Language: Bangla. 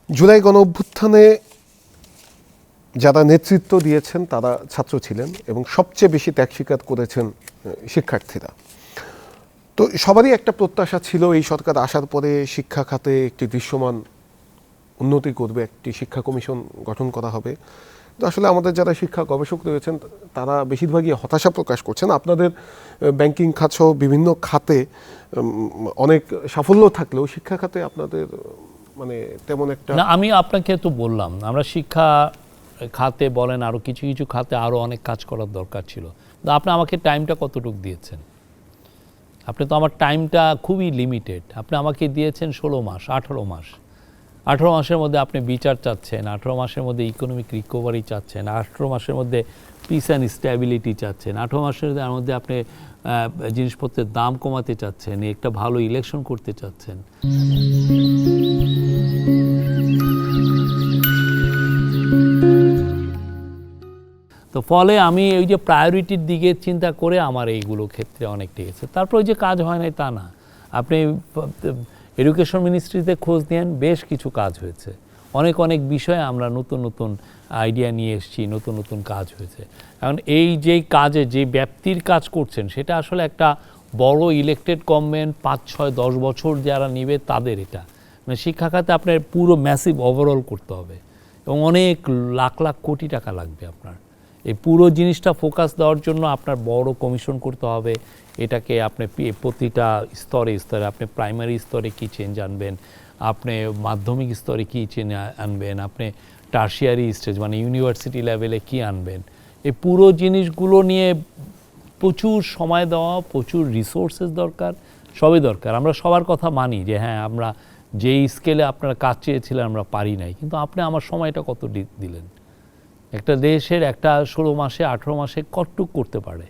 জুলাই গণঅভ্যুত্থানে যারা নেতৃত্ব দিয়েছেন তারা ছাত্র ছিলেন এবং সবচেয়ে বেশি ত্যাগ স্বীকার করেছেন শিক্ষার্থীরা। তো সবারই একটা প্রত্যাশা ছিল এই সরকার আসার পরে শিক্ষা খাতে একটি দৃশ্যমান উন্নতি করবে, একটি শিক্ষা কমিশন গঠন করা হবে। তো আসলে আমাদের যারা শিক্ষা গবেষক রয়েছেন তারা বেশিরভাগই হতাশা প্রকাশ করছেন। আপনাদের ব্যাংকিং খাত সহ বিভিন্ন খাতে অনেক সাফল্য থাকলেও শিক্ষা খাতে আপনাদের মানে তেমন একটা না, আমি আপনাকে তো বললাম আমরা শিক্ষা খাতে বলেন আরও কিছু কিছু খাতে আরও অনেক কাজ করার দরকার ছিল। তো আপনি আমাকে টাইমটা কতটুকু দিয়েছেন? আপনি তো আমার টাইমটা খুবই লিমিটেড। আপনি আমাকে দিয়েছেন 16 মাস 18 মাস। 18 মাসের মধ্যে আপনি বিচার চাচ্ছেন, 18 মাসের মধ্যে ইকোনমিক রিকভারি চাচ্ছেন, 18 মাসের মধ্যে পিস অ্যান্ড স্ট্যাবিলিটি চাচ্ছেন, 18 মাসের মধ্যে আপনি জিনিসপত্রের দাম কমাতে চাচ্ছেন, একটা ভালো ইলেকশন করতে চাচ্ছেন। তো ফলে আমি ওই যে প্রায়োরিটির দিকে চিন্তা করে আমার এইগুলো ক্ষেত্রে অনেক লেগেছে। তারপর ওই যে কাজ হয় নাই তা না। আপনি এডুকেশন মিনিস্ট্রিতে খোঁজ নেন, বেশ কিছু কাজ হয়েছে। অনেক অনেক বিষয়ে আমরা নতুন নতুন আইডিয়া নিয়ে এসেছি, নতুন নতুন কাজ হয়েছে। এখন এই যেই কাজে যে ব্যাপ্তির কাজ করছেন সেটা আসলে একটা বড় ইলেকটেড গভর্নমেন্ট 5, 6, 10 বছর যারা নেবে তাদের এটা মানে শিক্ষা খাতে আপনার পুরো ম্যাসিভ ওভারঅল করতে হবে এবং অনেক লাখ লাখ কোটি টাকা লাগবে আপনার। এই পুরো জিনিসটা ফোকাস দেওয়ার জন্য আপনার বড় কমিশন করতে হবে। এটাকে আপনি প্রতিটা স্তরে স্তরে আপনি প্রাইমারি স্তরে কী চেঞ্জ আনবেন, আপনি মাধ্যমিক স্তরে কী চেঞ্জ আনবেন, আপনি টার্সিয়ারি স্টেজ মানে ইউনিভার্সিটি লেভেলে কী আনবেন, এই পুরো জিনিসগুলো নিয়ে প্রচুর সময় দেওয়া, প্রচুর রিসোর্সেস দরকার, সবই দরকার। আমরা সবার কথা মানি যে হ্যাঁ আমরা যেই স্কেলে আপনারা কাজ চেয়েছিলেন আমরা পারি নাই, কিন্তু আপনি আমার সময়টা কত দিলেন? একটা দেশের একটা 16 মাসে 18 মাসে কতটুকু করতে পারে?